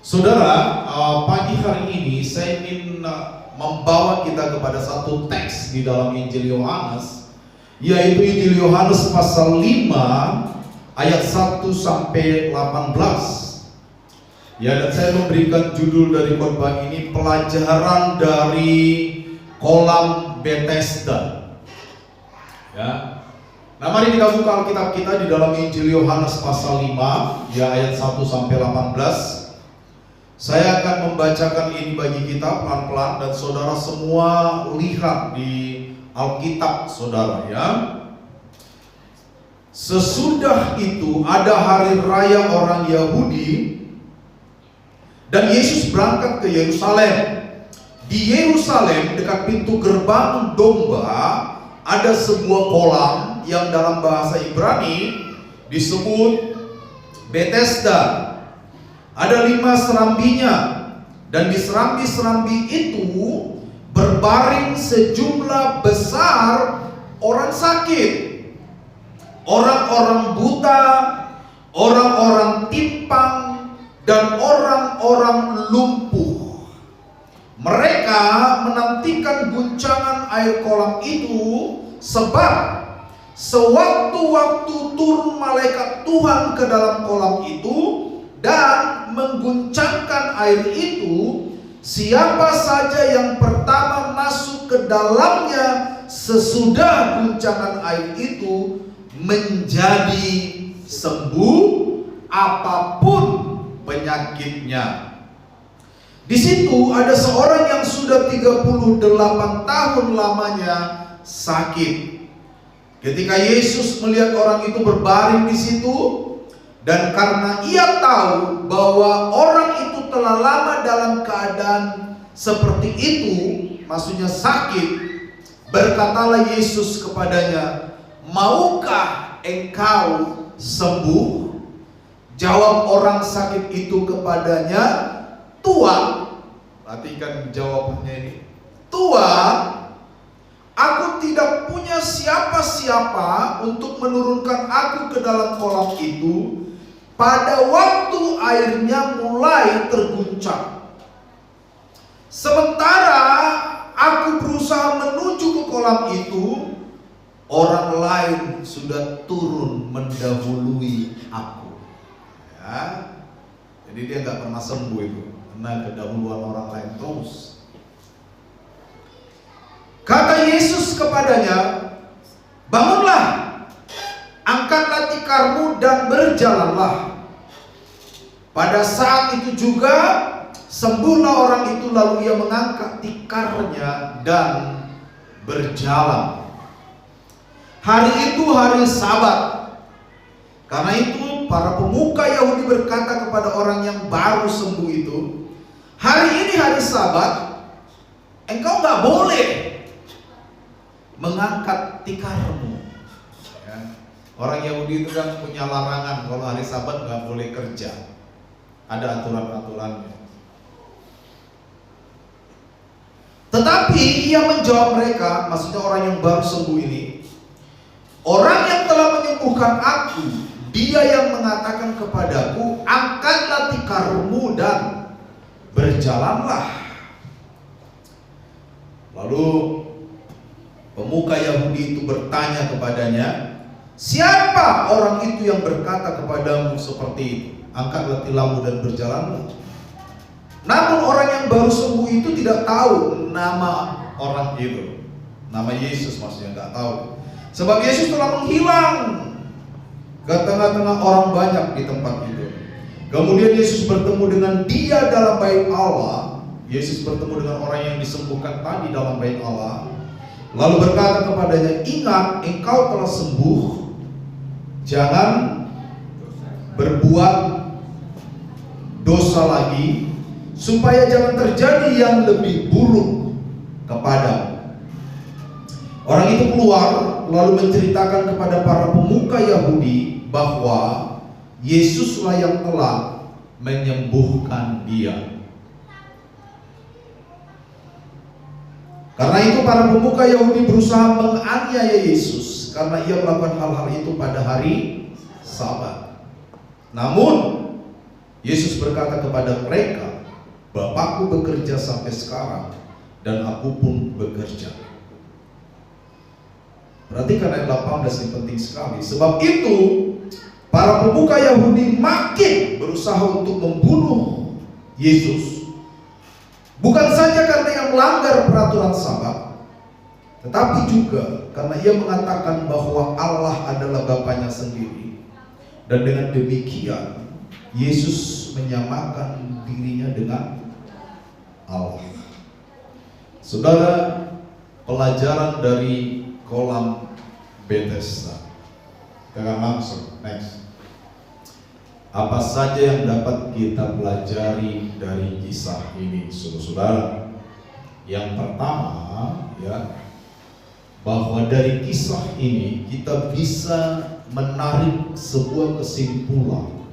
Saudara, pagi hari ini saya ingin membawa kita kepada satu teks di dalam Injil Yohanes, yaitu Injil Yohanes pasal 5 ayat 1 sampai 18. Ya, dan saya memberikan judul dari khotbah ini pelajaran dari kolam Bethesda. Ya. Nah, mari kita buka Alkitab kita di dalam Injil Yohanes pasal 5 ya ayat 1 sampai 18. Saya akan membacakan ini bagi kita pelan-pelan dan saudara semua lihat di Alkitab saudara ya. Sesudah itu ada hari raya orang Yahudi dan Yesus berangkat ke Yerusalem. Di Yerusalem dekat pintu gerbang domba ada sebuah kolam yang dalam bahasa Ibrani disebut Bethesda. Ada 5 serambinya, dan di serambi-serambi itu berbaring sejumlah besar orang sakit, orang-orang buta, orang-orang timpang, dan orang-orang lumpuh. Mereka menantikan guncangan air kolam itu, sebab sewaktu-waktu turun malaikat Tuhan ke dalam kolam itu dan mengguncangkan air itu, siapa saja yang pertama masuk ke dalamnya sesudah guncangan air itu menjadi sembuh apapun penyakitnya. Di situ ada seorang yang sudah 38 tahun lamanya sakit. Ketika Yesus melihat orang itu berbaring di situ, dan karena ia tahu bahwa orang itu telah lama dalam keadaan seperti itu, maksudnya sakit, berkatalah Yesus kepadanya, "Maukah engkau sembuh?" Jawab orang sakit itu kepadanya, "Tuhan," perhatikan jawabannya ini, "Tuhan, aku tidak punya siapa-siapa untuk menurunkan aku ke dalam kolam itu pada waktu airnya mulai terguncang. Sementara aku berusaha menuju ke kolam itu, orang lain sudah turun mendahului aku." Ya, jadi dia nggak pernah sembuh itu, karena kedahuluan orang lain terus. Kata Yesus kepadanya, "Bangunlah, angkatlah tikarmu dan berjalanlah." Pada saat itu juga sembuhlah orang itu, lalu ia mengangkat tikarnya dan berjalan. Hari itu hari Sabat. Karena itu para pemuka Yahudi berkata kepada orang yang baru sembuh itu, "Hari ini hari Sabat, engkau nggak boleh mengangkat tikarmu." Ya. Orang Yahudi itu kan punya larangan kalau hari Sabat nggak boleh kerja. Ada aturan-aturannya. Tetapi ia menjawab mereka, maksudnya orang yang baru sembuh ini, "Orang yang telah menyembuhkan aku, dia yang mengatakan kepadaku, angkatlah tikarmu dan berjalanlah." Lalu pemuka Yahudi itu bertanya kepadanya, "Siapa orang itu yang berkata kepadamu seperti itu? Angkatlah tilammu dan berjalanlah." Namun orang yang baru sembuh itu tidak tahu nama orang itu, nama Yesus maksudnya, nggak tahu. Sebab Yesus telah menghilang ke tengah-tengah orang banyak di tempat itu. Kemudian Yesus bertemu dengan dia dalam bait Allah. Yesus bertemu dengan orang yang disembuhkan tadi dalam bait Allah. Lalu berkata kepadanya, "Ingat, engkau telah sembuh. Jangan berbuat dosa lagi, supaya jangan terjadi yang lebih buruk kepadamu." Orang itu keluar lalu menceritakan kepada para pemuka Yahudi bahwa Yesuslah yang telah menyembuhkan dia. Karena itu para pemuka Yahudi berusaha menganiaya Yesus karena ia melakukan hal-hal itu pada hari Sabat. Namun Yesus berkata kepada mereka, Bapakku bekerja sampai sekarang dan aku pun bekerja. Perhatikan ayat 18 ini penting sekali. Sebab itu para pemuka Yahudi makin berusaha untuk membunuh Yesus, bukan saja karena ia melanggar peraturan Sabat, tetapi juga karena ia mengatakan bahwa Allah adalah Bapanya sendiri. Dan dengan demikian Yesus menyamakan dirinya dengan Allah. Saudara, pelajaran dari kolam Bethesda. Kita akan langsung next. Apa saja yang dapat kita pelajari dari kisah ini, saudara-saudara? Yang pertama, ya, bahwa dari kisah ini kita bisa menarik sebuah kesimpulan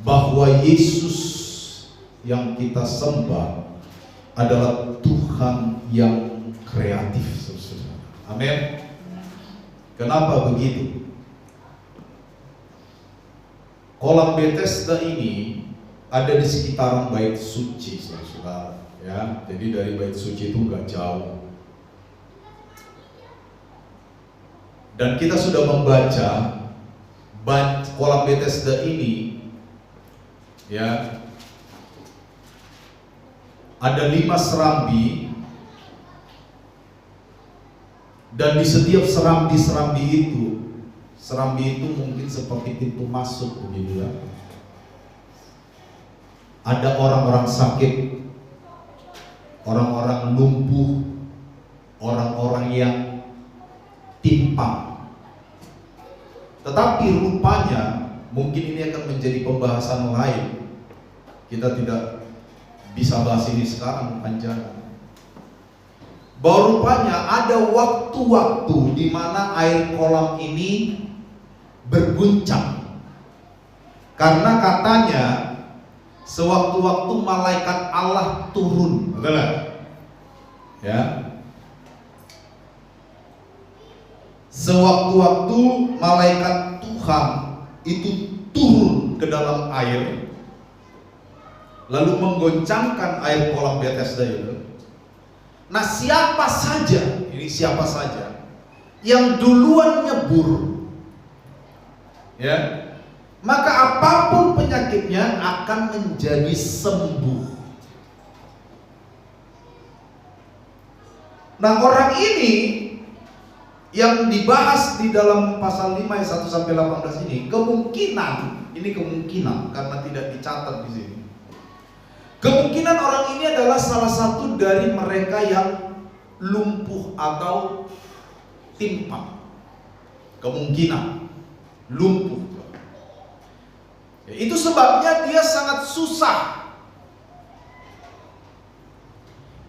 bahwa Yesus yang kita sembah adalah Tuhan yang kreatif, saudara. Amin. Kenapa begitu? Kolam Bethesda ini ada di sekitaran bait suci, saudara. Ya, jadi dari bait suci itu nggak jauh. Dan kita sudah membaca kolam Bethesda ini, ya, ada 5 serambi, dan di setiap serambi itu mungkin seperti pintu masuk begitu ya. Ada orang-orang sakit, orang-orang lumpuh, orang-orang yang timpang. Tetapi rupanya mungkin ini akan menjadi pembahasan lain. Kita tidak bisa bahas ini sekarang panjang. Bahwa rupanya ada waktu-waktu di mana air kolam ini berguncang. Karena katanya sewaktu-waktu malaikat Allah turun, betul gak? Ya. Sewaktu-waktu malaikat Tuhan itu turun ke dalam air, lalu menggoncangkan air kolam Bethesda itu. Nah, siapa saja yang duluan nyebur, ya, maka apapun penyakitnya akan menjadi sembuh. Nah, orang ini yang dibahas di dalam pasal 5 ayat 1 sampai 18 ini kemungkinan karena tidak dicatat di sini. Kemungkinan orang ini adalah salah satu dari mereka yang lumpuh atau timpang. Kemungkinan lumpuh. Itu sebabnya dia sangat susah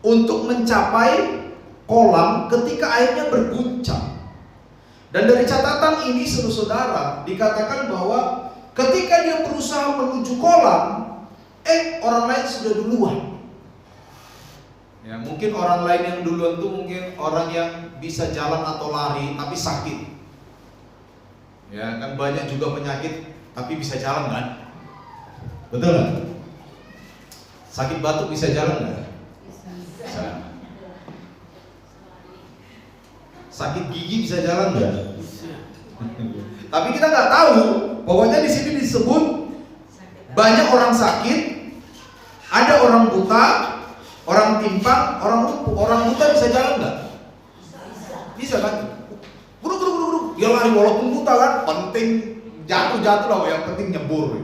untuk mencapai kolam ketika airnya berguncang. Dan dari catatan ini, saudara, dikatakan bahwa ketika dia berusaha menuju kolam, orang lain sudah duluan. Ya, mungkin orang lain yang duluan itu mungkin orang yang bisa jalan atau lari tapi sakit. Ya, kan banyak juga penyakit tapi bisa jalan kan? Betul kan? Sakit batuk bisa jalan nggak? Bisa. Sakit gigi bisa jalan nggak? Tapi kita nggak tahu. Pokoknya di sini disebut banyak orang sakit, ada orang buta, orang timpang, orang lumpuh. Orang buta bisa jalan nggak? Bisa kan? Guru. Dia lari walaupun buta kan, penting jatuh lah, yang penting nyebur.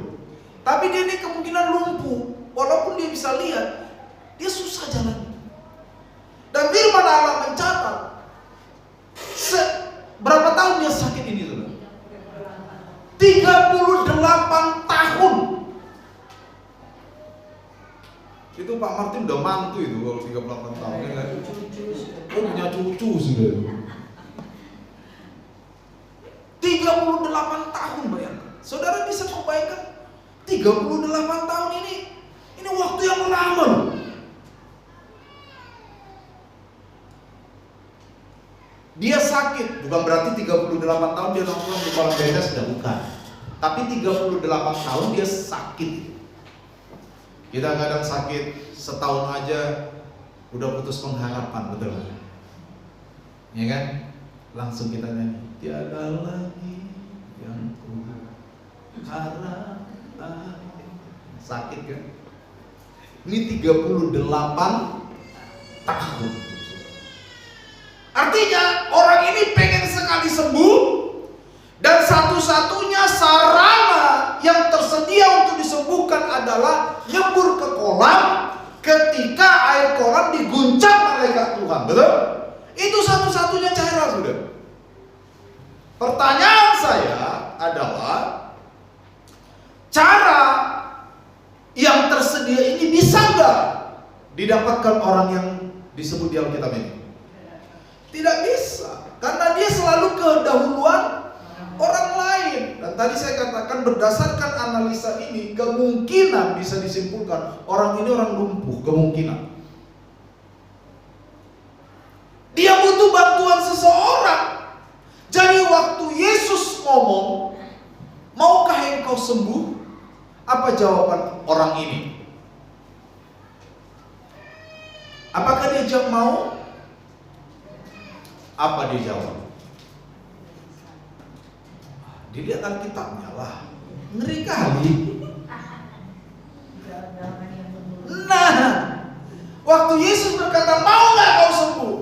Tapi dia ini kemungkinan lumpuh, walaupun dia bisa lihat, dia susah jalan. Dan firman Allah mencatat berapa tahun dia sakit ini tuh? 38 tahun. Itu Pak Martin udah mantu itu kalau 38 tahun ya kan? Oh, punya cucu sudah. 38 tahun, bayangkan. Saudara bisa membayangkan 38 tahun ini waktu yang lama loh. Dia sakit, bukan berarti 38 tahun dia nongkrong di kolam Bethesda, bukan. Tapi 38 tahun dia sakit. Kita kadang sakit setahun aja udah putus pengharapan, betul kan? Ya kan? Langsung kita nyanyi, tiada lagi yang ku harapkan. Sakit kan? Ini 38 tahun. Artinya orang ini pengen sekali sembuh, dan satu-satunya sarana yang tersedia untuk disembuhkan adalah nyebur ke kolam ketika air kolam diguncang malaikat Tuhan. Betul? Itu satu-satunya cara, sudah. Pertanyaan saya adalah, cara yang tersedia ini bisa nggak didapatkan orang yang disebut di Alkitab ini? Tidak bisa, karena dia selalu kedahuluan orang lain. Dan tadi saya katakan berdasarkan analisa ini, kemungkinan bisa disimpulkan orang ini orang lumpuh, kemungkinan. Dia butuh bantuan seseorang. Jadi waktu Yesus ngomong, maukah engkau sembuh? Apa jawaban orang ini? Apakah dia jawab mau? Apa dia jawab? Dilihat Alkitabnya lah. Ngeri kali. Nah, waktu Yesus berkata, mau gak kau sembuh?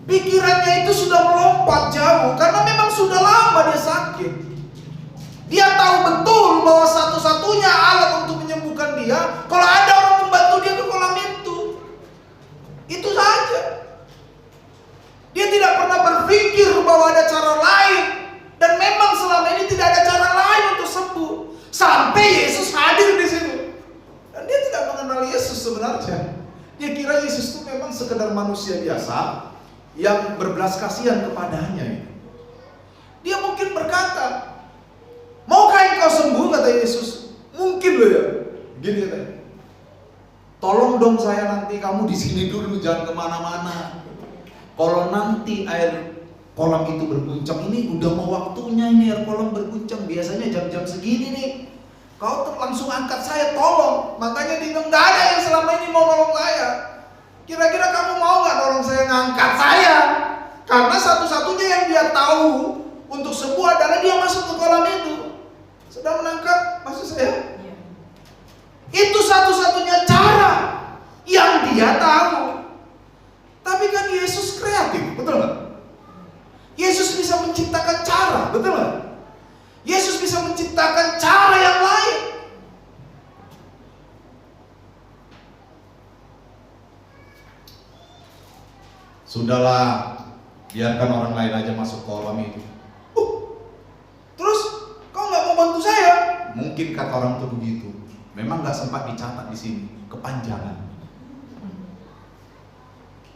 Pikirannya itu sudah melompat jauh, karena memang sudah lama dia sakit. Dia tahu betul bahwa satu-satunya alat untuk menyembuhkan dia, kalau ada orang membantu dia ke kolam itu. Itu saja. Dia tidak pernah berpikir bahwa ada cara lain. Dan memang selama ini tidak ada cara lain untuk sembuh. Sampai Yesus hadir di situ. Dan dia tidak mengenal Yesus sebenarnya. Dia kira Yesus itu memang sekedar manusia biasa yang berbelas kasihan kepadanya. Dia mungkin berkata, maukah engkau sembuh? Kata Yesus. Mungkin loh ya. Gini katanya, tolong dong saya nanti kamu di sini dulu, jangan kemana-mana. Kalau nanti air kolam itu berguncang, ini udah mau waktunya ini air kolam berguncang. Biasanya jam-jam segini nih. Kau langsung angkat saya, tolong. Makanya dia bilang, gak ada yang selama ini mau nolong saya. Kira-kira kamu mau gak nolong saya ngangkat saya? Karena satu-satunya yang dia tahu untuk sembuh adalah dia masuk ke kolam itu. Sudah menangkap maksud saya? Itu satu-satunya cara yang dia tahu. Tapi kan Yesus kreatif, betul gak? Yesus bisa menciptakan cara, betul gak? Yesus bisa menciptakan cara yang lain. Sudahlah, biarkan orang lain aja masuk kolam itu. Terus kau nggak mau bantu saya? Mungkin kata orang itu begitu. Memang nggak sempat dicatat di sini, kepanjangan.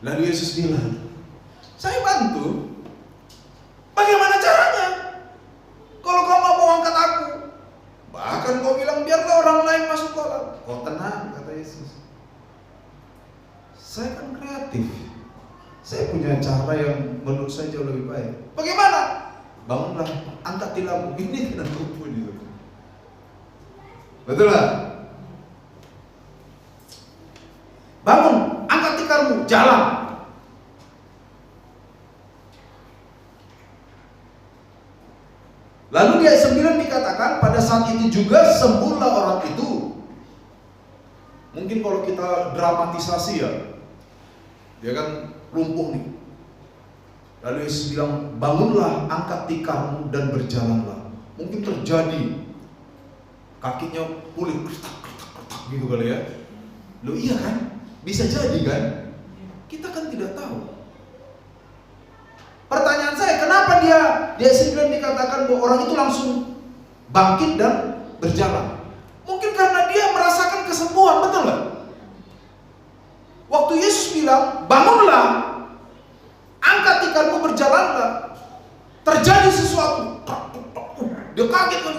Lalu Yesus bilang, saya bantu. Bagaimana caranya? Kalau kau nggak mau angkat aku, bahkan kau bilang biarlah orang lain masuk kolam. Kau tenang, kata Yesus. Saya kan kreatif. Saya punya cara yang menurut saya jauh lebih baik. Bagaimana? Bangunlah, angkat tilammu. Ini kena lumpuh itu. Betul lah? Bangun, angkat tikarmu, jalan. Lalu di ayat 9 dikatakan, pada saat itu juga sembuhlah orang itu. Mungkin kalau kita dramatisasi ya, dia kan lumpuh nih. Lalu Yesus bilang, bangunlah, angkat tikarmu dan berjalanlah. Mungkin terjadi, kakinya pulih, gitu kali ya. Loh iya kan? Bisa jadi kan? Kita kan tidak tahu. Pertanyaan saya, kenapa dia sebelum dikatakan bahwa orang itu langsung bangkit dan berjalan? Mungkin karena dia merasakan kesembuhan, betul nggak? Waktu Yesus bilang, bangunlah, angkat tikarmu, berjalanlah, terjadi sesuatu. Dia kaget kan,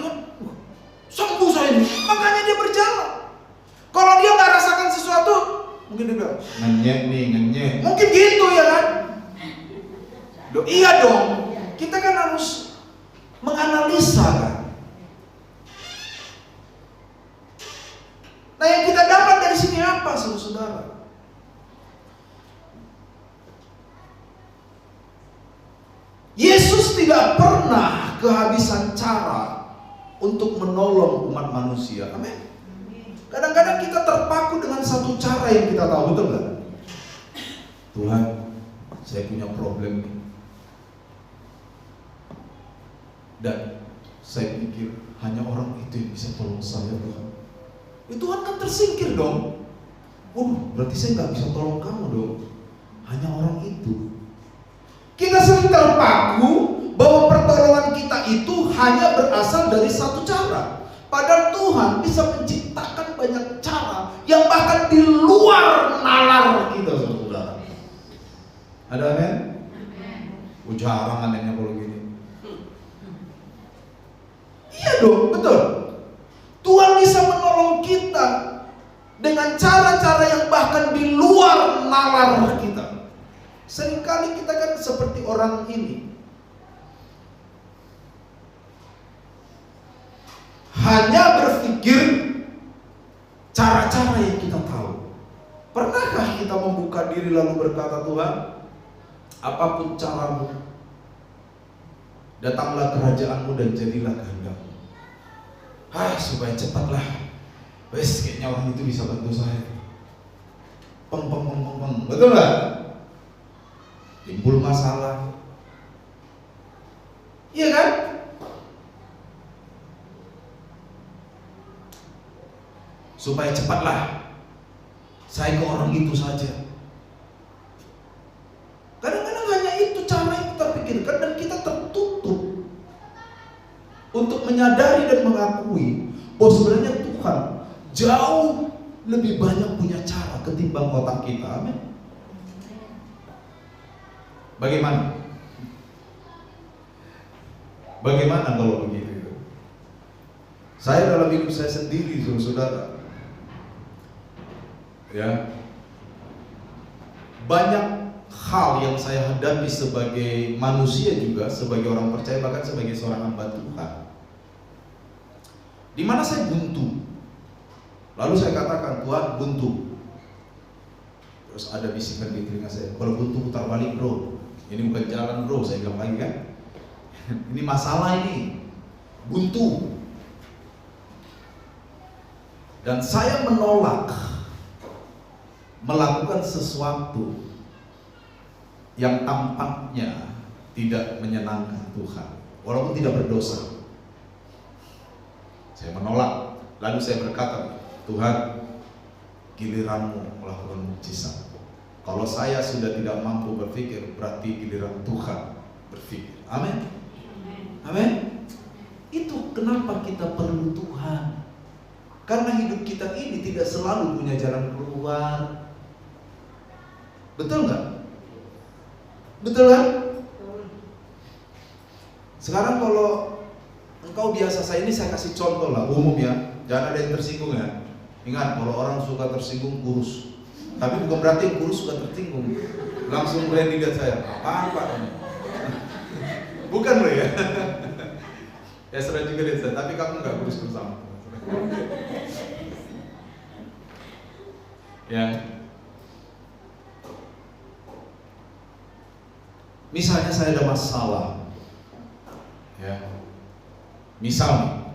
sembuh saya ini. Makanya dia berjalan. Kalau dia nggak rasakan sesuatu, mungkin dia bilang, ngenyek nih, ngenyek. Mungkin gitu ya kan? Loh, iya dong. Kita kan harus menganalisa kan. Kenapa saudara? Yesus tidak pernah kehabisan cara untuk menolong umat manusia. Amin. Kadang-kadang kita terpaku dengan satu cara yang kita tahu, betul nggak? Tuhan, saya punya problem nih. Dan saya pikir hanya orang itu yang bisa tolong saya, Tuhan. Tuhan kan tersingkir dong. Berarti saya nggak bisa tolong kamu dong. Hanya orang itu. Kita sering terpaku bahwa pertolongan kita itu hanya berasal dari satu cara. Padahal Tuhan bisa menciptakan banyak cara yang bahkan di luar nalar kita, saudara. Ada amin? Jarang anehnya kalau gini. Iya dong, betul. Tuhan bisa menolong kita dengan cara-cara yang bahkan di luar nalar kita. Seringkali kita kan seperti orang ini, hanya berpikir cara-cara yang kita tahu. Pernahkah kita membuka diri lalu berkata, Tuhan, apapun caramu, datanglah kerajaanmu dan jadilah kehendakmu. Supaya cepatlah. Kayaknya orang itu bisa bantu saya. Betul nggak? Timbul masalah. Iya kan? Supaya cepatlah saya ke orang itu saja. Kadang-kadang hanya itu cara yang kita pikirkan, dan kita tertutup untuk menyadari dan mengakui bahwa sebenarnya Tuhan jauh lebih banyak punya cara ketimbang otak kita. Amin. Bagaimana? Bagaimana kalau begitu? Saya dalam hidup saya sendiri, saudara, ya, banyak hal yang saya hadapi sebagai manusia juga, sebagai orang percaya, bahkan sebagai seorang hamba Tuhan, di mana saya buntu. Lalu saya katakan, Tuhan, buntu. Terus ada bisikan di telinga saya, kalau buntu putar balik bro, ini bukan jalan bro, saya bilang lagi kan. Ini masalah ini, buntu. Dan saya menolak melakukan sesuatu yang tampaknya tidak menyenangkan Tuhan, walaupun tidak berdosa. Saya menolak. Lalu saya berkata, Tuhan, giliranmu melakukan mukjizat. Kalau saya sudah tidak mampu berpikir, berarti giliran Tuhan berpikir. Amin. Amin. Itu kenapa kita perlu Tuhan. Karena hidup kita ini tidak selalu punya jalan keluar. Betul nggak? Betul kan? Sekarang kalau engkau biasa, saya kasih contoh lah, umum ya. Jangan ada yang tersinggung ya. Ingat, kalau orang suka tersinggung kurus. Tapi bukan berarti kurus suka tersinggung. Langsung berani lihat saya. Apa ini? Bukan loh ya. Ya sering juga lihat saya, tapi kamu nggak kurus bersama. Ya. Misalnya saya ada masalah, ya. Misalnya,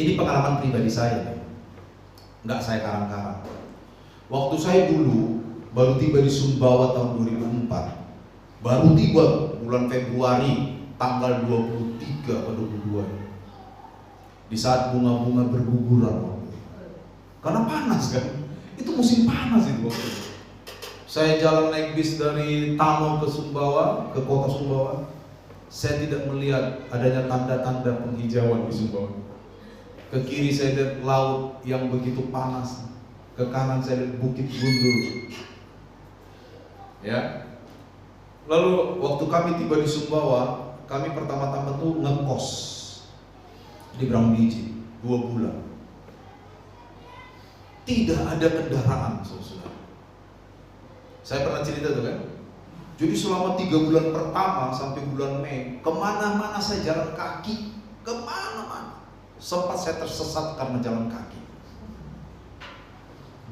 ini pengalaman pribadi saya, nggak saya karang-karang. Waktu saya dulu baru tiba di Sumbawa tahun 2004, baru tiba bulan Februari tanggal 23 atau 22, di saat bunga-bunga berguguran, karena panas kan, itu musim panas itu waktu itu. Saya jalan naik bis dari Tano ke Sumbawa, ke kota Sumbawa. Saya tidak melihat adanya tanda-tanda penghijauan di Sumbawa. Ke kiri saya lihat laut yang begitu panas, ke kanan saya lihat bukit gundul. Ya. Lalu waktu kami tiba di Sumbawa, kami pertama-tama tuh ngekos di Brambiji 2 bulan. Tidak ada kendaraan, saudara. Saya pernah cerita tuh kan. Jadi selama 3 bulan pertama sampai bulan Mei, kemana-mana saya jalan kaki, kemana-mana. Sempat saya tersesat karena jalan kaki.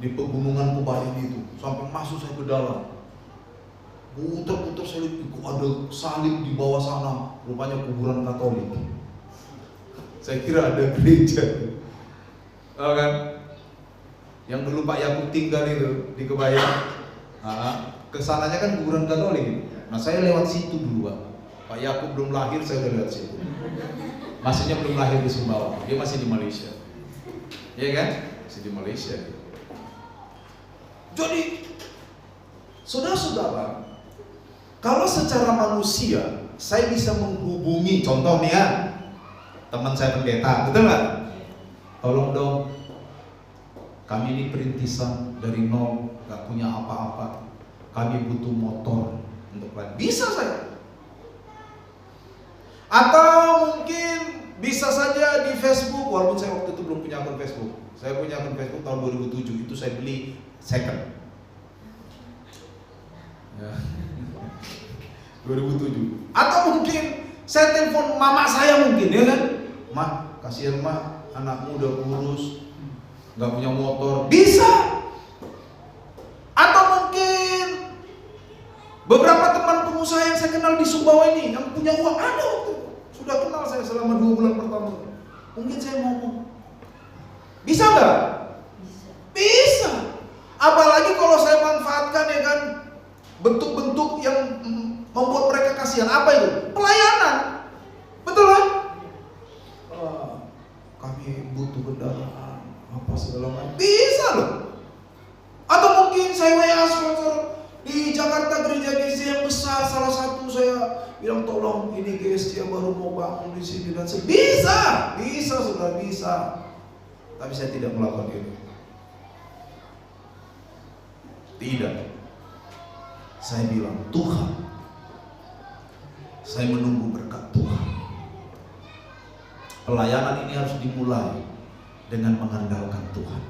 di pegunungan Kubayan itu, sampai masuk saya ke dalam. Putar-putar saya lihat ada salib di bawah sana, rupanya kuburan Katolik. Saya kira ada gereja. Oh kan? Yang dulu Pak Yakub tinggal itu di Kebayan. Kesananya kan kuburan Katolik. Nah saya lewat situ dulu Pak Yakub belum lahir, saya udah lewat situ. Maksudnya belum lahir di Sumbawa, dia masih di Malaysia. Iya kan? Masih di Malaysia. Jadi saudara-saudara, kalau secara manusia saya bisa menghubungi, contoh nih ya, teman saya pendeta, betul nggak? Tolong dong, kami ini perintisan dari nol, nggak punya apa-apa, kami butuh motor untuk lain. Bisa saya. Atau mungkin bisa saja di Facebook, walaupun saya waktu itu belum punya akun Facebook. Saya punya akun Facebook tahun 2007, itu saya beli second. Ya. 2007. Atau mungkin saya telepon mama saya mungkin, ya kan? Mak, kasihan mak, anakmu udah kurus, nggak punya motor. Bisa. Atau mungkin beberapa teman pengusaha yang saya kenal di Sumbawa ini yang punya uang, ada waktu sudah kenal saya selama 2 bulan pertama. Mungkin saya ngomong, bisa nggak? Bisa. Apalagi kalau saya manfaatkan ya kan bentuk-bentuk yang membuat mereka kasihan. Apa itu? Pelayanan. Betul kan? Kami butuh kendaraan apa segala macam. Bisa loh. Atau mungkin saya WA sponsor di Jakarta, gereja GSJ yang besar, salah satu saya bilang tolong ini GSJ baru mau bangun di sini dan bisa sudah bisa. Tapi saya tidak melakukan itu. Tidak. Saya bilang Tuhan, saya menunggu berkat Tuhan. Pelayanan ini harus dimulai dengan mengandalkan Tuhan.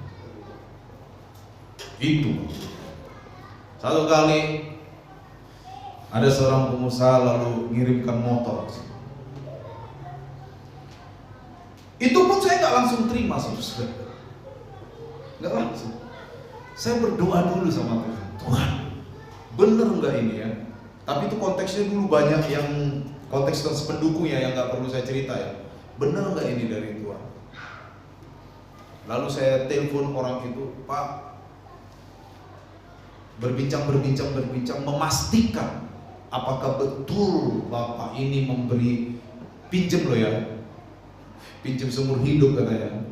Itu. Satu kali ada seorang pengusaha lalu ngirimkan motor. Itu pun saya nggak langsung terima, saudara. Nggak langsung. Saya berdoa dulu sama Tuhan. Tuhan, bener nggak ini ya? Tapi itu konteksnya dulu banyak yang konteks pendukung ya, yang nggak perlu saya cerita ya. Bener nggak ini dari Tuhan? Lalu saya telepon orang itu, Pak, berbincang, memastikan apakah betul Bapak ini memberi pinjam loh ya, pinjam seumur hidup katanya.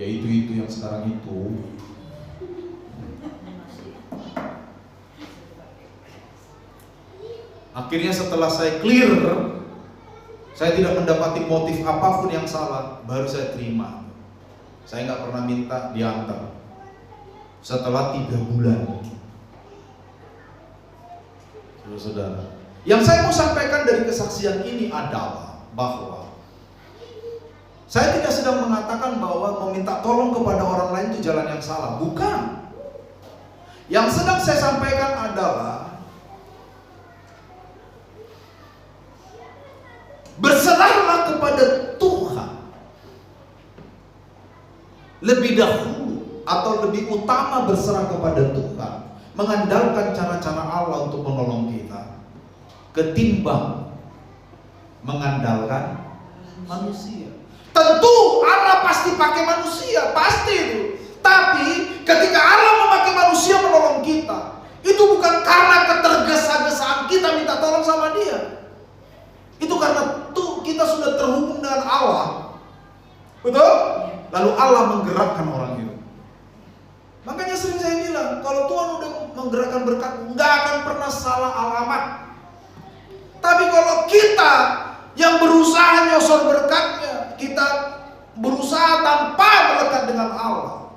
Ya itu yang sekarang itu. Akhirnya setelah saya clear, saya tidak mendapati motif apapun yang salah, baru saya terima. Saya nggak pernah minta diantar. Setelah 3 bulan, saudara, yang saya mau sampaikan dari kesaksian ini adalah bahwa saya tidak sedang mengatakan bahwa meminta tolong kepada orang lain itu jalan yang salah, bukan. Yang sedang saya sampaikan adalah berserahlah kepada Tuhan lebih dahulu, atau lebih utama berserah kepada Tuhan, mengandalkan cara-cara Allah untuk menolong kita, ketimbang mengandalkan manusia. Tentu Allah pasti pakai manusia, pasti itu. Tapi ketika Allah memakai manusia menolong kita, itu bukan karena ketergesa-gesaan kita minta tolong sama Dia. Itu karena kita sudah terhubung dengan Allah. Betul? Lalu Allah menggerakkan orang itu. Makanya sering saya bilang, kalau Tuhan udah menggerakkan berkat, nggak akan pernah salah alamat. Tapi kalau kita yang berusaha nyosor berkatnya, kita berusaha tanpa melekat dengan Allah,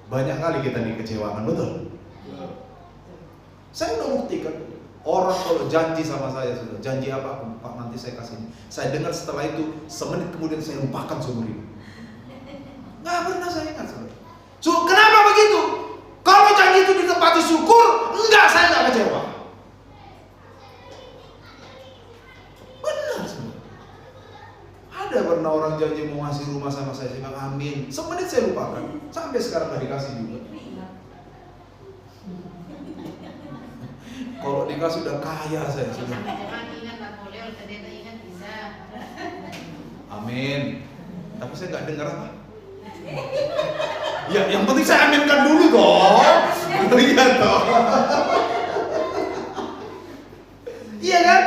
banyak kali kita dikecewakan, betul? Saya udah buktikan. Orang kalau janji sama saya, sudah janji apa, Pak, nanti saya kasih ini. Saya dengar setelah itu, semenit kemudian saya lupakan seumur hidup. Nggak pernah saya ingat, saudara. So, kenapa begitu? Kalau janji itu ditepati syukur, enggak, saya nggak kecewa. Benar, saudara. Ada pernah orang janji mau ngasih rumah sama saya bilang amin. Semenit saya saya lupakan. Sampai sekarang gak dikasih juga. Kalau dikasih udah kaya saya sudah. Amin. Tapi saya nggak dengar apa. Ya, yang penting saya aminkan dulu dong. Iya dong. Iya kan?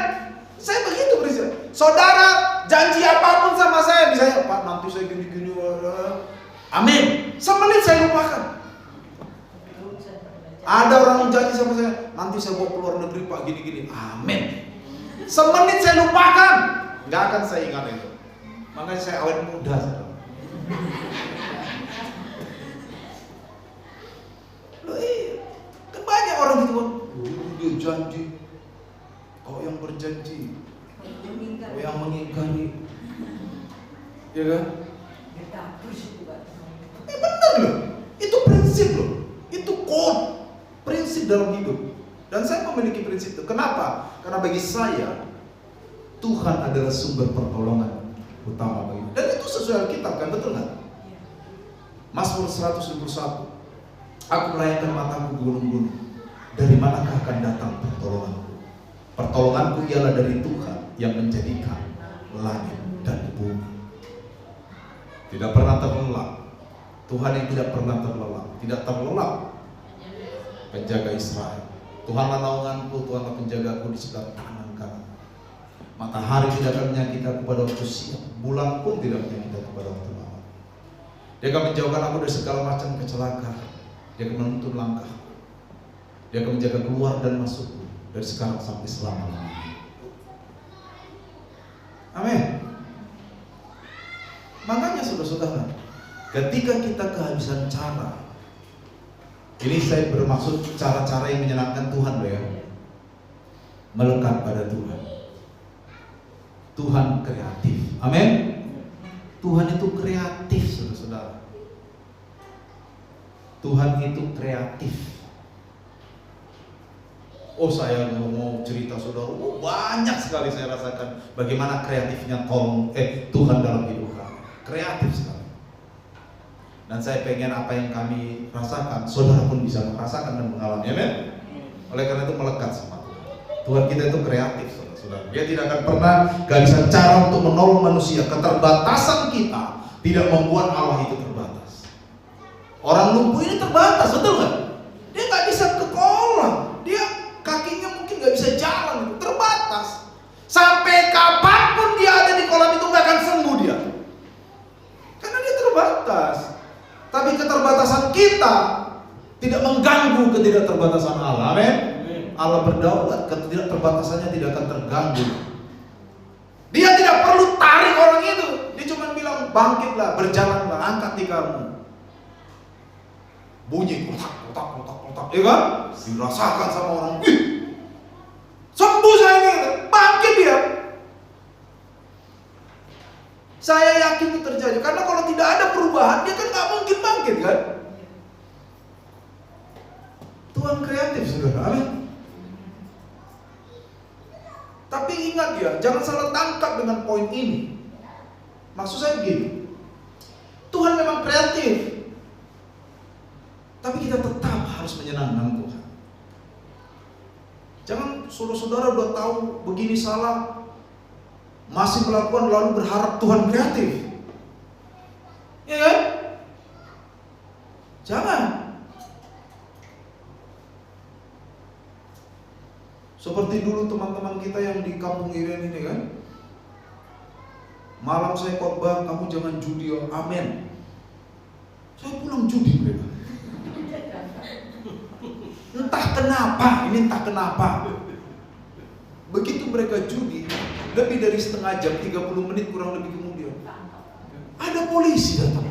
Saya begitu prinsip. Saudara janji apapun sama saya, misalnya Pak nanti saya gini-gini. Amin. Semenit saya lupakan. Ada orang yang janji sama saya, nanti saya bawa keluar negeri Pak gini-gini. Amin. Semenit saya lupakan. Nggak akan saya ingat itu. Makanya saya awet muda. Loh, kan banyak orang gitu kan. Dia janji. Kau yang berjanji. Kau yang mengingkari. Ya kan? Benar loh. Itu prinsip loh. Itu code. Prinsip dalam hidup. Dan saya memiliki prinsip itu. Kenapa? Karena bagi saya Tuhan adalah sumber pertolongan utama bagi. Dan itu sesuai Alkitab kan, betul nggak? Mazmur 121. Aku melayangkan mataku ke gunung-gunung. Dari manakah akan datang pertolonganku? Pertolonganku ialah dari Tuhan yang menjadikan langit dan bumi. Tidak pernah terlelap. Tuhan yang tidak pernah terlelap, tidak terlelap. Penjaga Israel. Tuhanlah naunganku, Tuhanlah penjagaku di sebelah kanan kanan. Matahari tidak akan menyakiti aku pada waktu siang, bulan pun tidak menyakiti aku pada waktu malam. Dia akan menjauhkan aku dari segala macam kecelakaan. Dia akan menuntun langkah. Dia akan menjaga keluar dan masukku dari sekarang sampai selama-lamanya. Amin. Makanya saudara-saudara, ketika kita kehabisan cara, ini saya bermaksud cara-cara yang menyenangkan Tuhan loh ya, melekat pada Tuhan. Tuhan kreatif. Amin. Tuhan itu kreatif saudara-saudara. Tuhan itu kreatif. Oh saya mau cerita saudara, banyak sekali saya rasakan bagaimana kreatifnya Tuhan dalam hidup kami. Kreatif sekali. Dan saya pengen apa yang kami rasakan, saudara pun bisa merasakan dan mengalami. Amin. Oleh karena itu melekat sama Tuhan. Tuhan kita itu kreatif, saudara. Dia tidak akan pernah kehabisan cara untuk menolong manusia. Keterbatasan kita tidak membuat Allah itu terbatas. Orang lumpuh ini terbatas, betul nggak? Dia nggak bisa ke kolam, dia kakinya mungkin nggak bisa jalan, terbatas. Sampai kapanpun dia ada di kolam itu nggak akan sembuh dia, karena dia terbatas. Tapi keterbatasan kita tidak mengganggu ketidakterbatasan Allah. Amin. Allah berdaulat, ketidakterbatasannya tidak akan terganggu. Dia tidak perlu tarik orang itu. Dia cuma bilang bangkitlah, berjalanlah, angkat tikamu. Bunyi kotak, ya kan? Dirasakan sama orang. Sembuh saya ini, bangkit dia. Saya yakin itu terjadi, karena kalau tidak ada perubahan, dia kan nggak mungkin bangkit kan? Tuhan kreatif, saudara. Amin. Tapi ingat ya, jangan salah tangkap dengan poin ini. Maksud saya begini, Tuhan memang kreatif, tapi kita tetap harus menyenangkan Tuhan. Jangan saudara-saudara udah tahu begini salah, masih melakukan lalu berharap Tuhan kreatif. Ya kan? Jangan. Seperti dulu teman-teman kita yang di kampung Irian ini kan, malam saya khotbah, kamu jangan judi, amin. Saya pulang judi mereka. Entah kenapa. Begitu mereka judi, lebih dari setengah jam, 30 menit kurang lebih kemudian, ada polisi datang,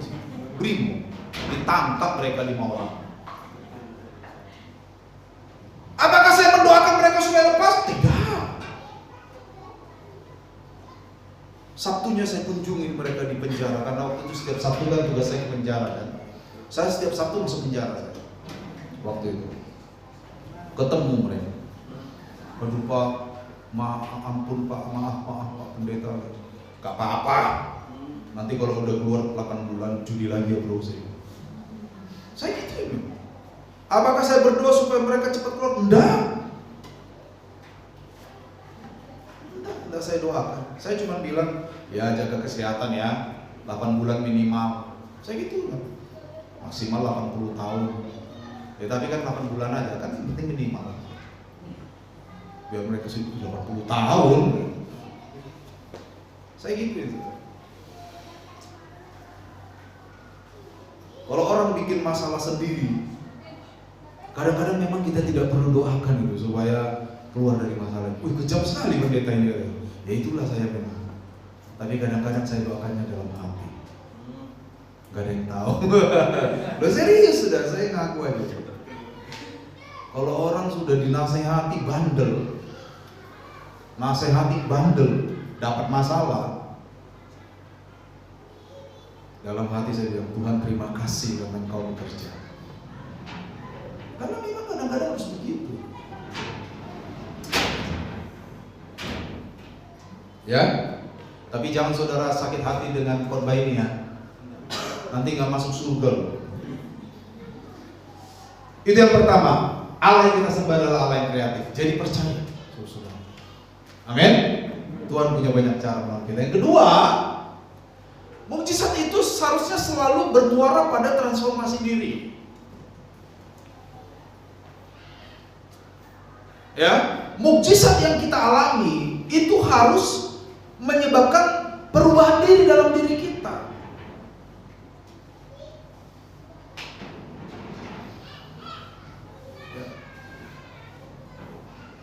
Brimo, ditangkap mereka 5 orang. Apakah saya mendoakan mereka supaya lepas? Tidak. Sabtunya saya kunjungi mereka di penjara, karena waktu itu setiap Sabtu kan tugas saya ke penjara kan. Saya setiap Sabtu masuk penjara saya. Waktu itu ketemu mereka. Aduh Pak, ampun Pak, maaf Pak pendeta. Gak apa-apa. Nanti kalau udah keluar 8 bulan judi lagi ya bro saya. Saya gituin. Apakah saya berdoa supaya mereka cepat keluar? Enggak, saya doakan. Saya cuma bilang, ya jaga kesehatan ya, 8 bulan minimal. Saya gitu kan. Maksimal 80 tahun. Ya tapi kan 8 bulan aja, kan yang penting minimal. Biar mereka sini 80 tahun. Saya gitu itu. Kalau orang bikin masalah sendiri, kadang-kadang memang kita tidak perlu doakan gitu supaya keluar dari masalah. Kejam sekali pendeta ini. Ya itulah saya memang. Tapi kadang-kadang saya doakannya dalam hati. Gak ada yang tahu. Loh serius sudah, saya ngaku aja. Kalau orang sudah dinasehati bandel, dapat masalah, dalam hati saya bilang, Tuhan terima kasih karena Engkau bekerja. Karena memang kadang-kadang harus begitu. Ya, tapi jangan saudara sakit hati dengan khotbah ini ya. Nanti nggak masuk surga loh. Itu yang pertama. Allah yang kita sembah adalah Allah yang kreatif. Jadi percaya, saudara. Amin. Tuhan punya banyak cara menolong kita. Yang kedua, mukjizat itu seharusnya selalu bermuara pada transformasi diri. Ya, mukjizat yang kita alami itu harus menyebabkan perubahan diri dalam diri kita.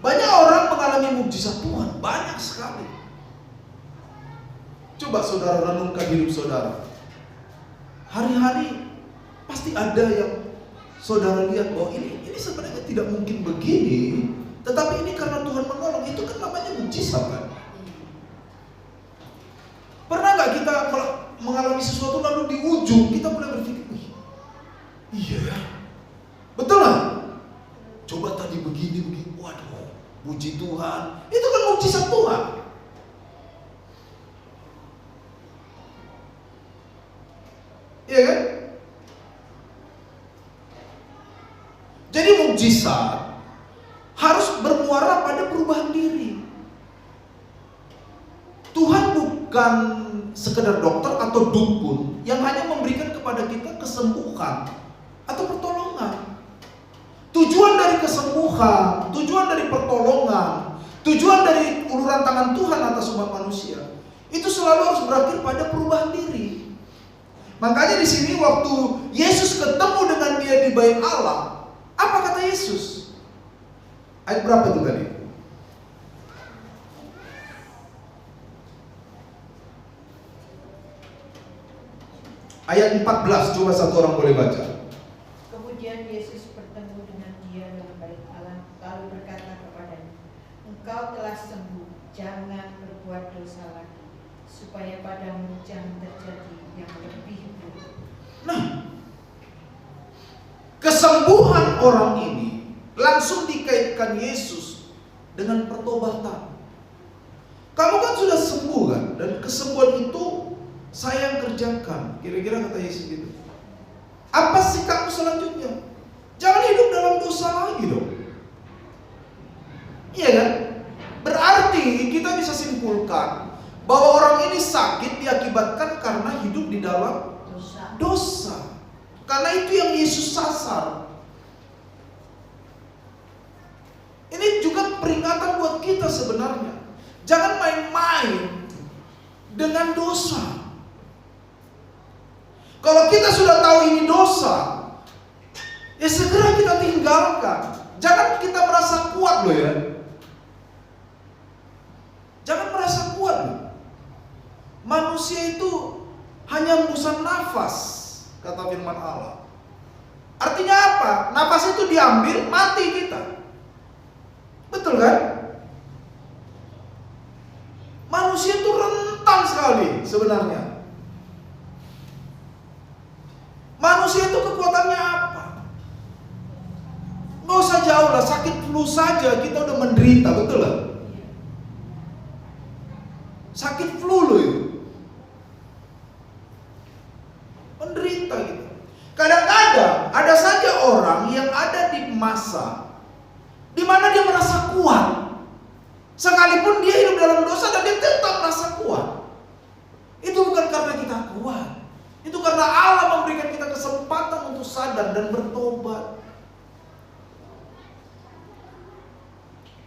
Banyak orang mengalami mukjizat Tuhan, banyak sekali. Coba saudara renungkan hidup saudara. Hari-hari pasti ada yang saudara lihat bahwa ini sebenarnya tidak mungkin begini, tetapi ini karena Tuhan menolong. Itu kan namanya mukjizat kan? Pernah nggak kita mengalami sesuatu lalu di ujung kita mulai berpikir, iya ya, betul lah. Coba tadi begini, waduh, puji Tuhan. Itu kan mukjizat Tuhan. Iya kan? Jadi mukjizat harus bermuara pada perubahan diri. Tuhan bukan sekedar dokter atau dukun yang hanya memberikan kepada kita kesembuhan atau pertolongan. Tujuan dari kesembuhan, tujuan dari pertolongan, tujuan dari uluran tangan Tuhan atas umat manusia itu selalu harus berakhir pada perubahan diri. Makanya di sini waktu Yesus ketemu dengan dia di bait Allah, apa kata Yesus? Ayat berapa itu tadi? Ayat 14, coba satu orang boleh baca. Kemudian Yesus bertemu dengan dia dalam bait Allah, lalu berkata kepadanya, engkau telah sembuh, jangan berbuat dosa lagi, supaya padamu jangan terjadi yang lebih buruk. Nah, kesembuhan orang ini langsung dikaitkan Yesus dengan pertobatan. Kamu kan sudah sembuh kan? Dan kesembuhan itu saya yang kerjakan. Kira-kira kata Yesus gitu. Apa sikapmu selanjutnya? Jangan hidup dalam dosa lagi dong. Iya kan? Berarti kita bisa simpulkan bahwa orang ini sakit diakibatkan karena hidup di dalam dosa. Karena itu yang Yesus sasar. Ini juga peringatan buat kita sebenarnya. Jangan main-main dengan dosa. Kalau kita sudah tahu ini dosa, ya segera kita tinggalkan. Jangan kita merasa kuat loh ya. Jangan merasa kuat loh. Manusia itu hanya hembusan nafas, kata firman Allah. Artinya apa? Nafas itu diambil, mati kita. Betul kan? Manusia itu rentan sekali sebenarnya. Manusia itu kekuatannya apa? Nggak usah jauh lah, sakit flu saja kita udah menderita, betul lah. Sakit flu loh itu, menderita gitu. Kadang-kadang ada saja orang yang ada di masa di mana dia merasa kuat. Sekalipun dia hidup dalam dosa dan dia tetap merasa kuat. Itu bukan karena kita kuat. Itu karena Allah memberikan kita kesempatan untuk sadar dan bertobat.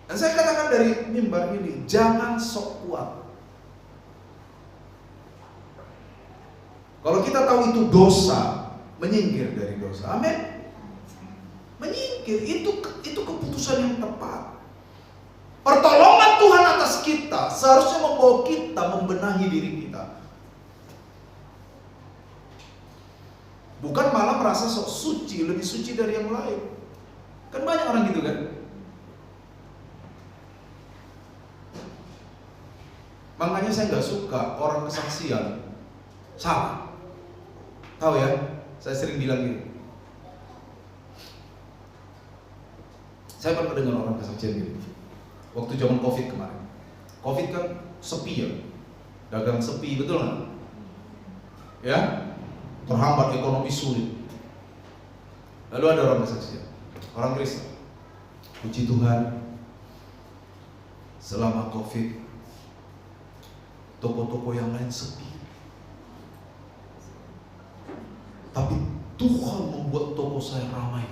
Dan saya katakan dari mimbar ini, jangan sok kuat. Kalau kita tahu itu dosa, menyingkir dari dosa. Amin. Menyingkir itu keputusan yang tepat. Pertolongan Tuhan atas kita seharusnya membawa kita membenahi diri kita. Bukan malah merasa sok suci, lebih suci dari yang lain. Kan banyak orang gitu kan. Makanya saya nggak suka orang kesaksian salah. Tahu ya, saya sering bilang gitu. Saya pernah dengar orang kesaksian gitu. Waktu zaman COVID kemarin. COVID kan sepi ya, dagang sepi, betul nggak? Ya, terhambat, ekonomi sulit. Lalu ada orang kesaksian, orang Kristen. Puji Tuhan, selama COVID toko-toko yang lain sepi, tapi Tuhan membuat toko saya ramai.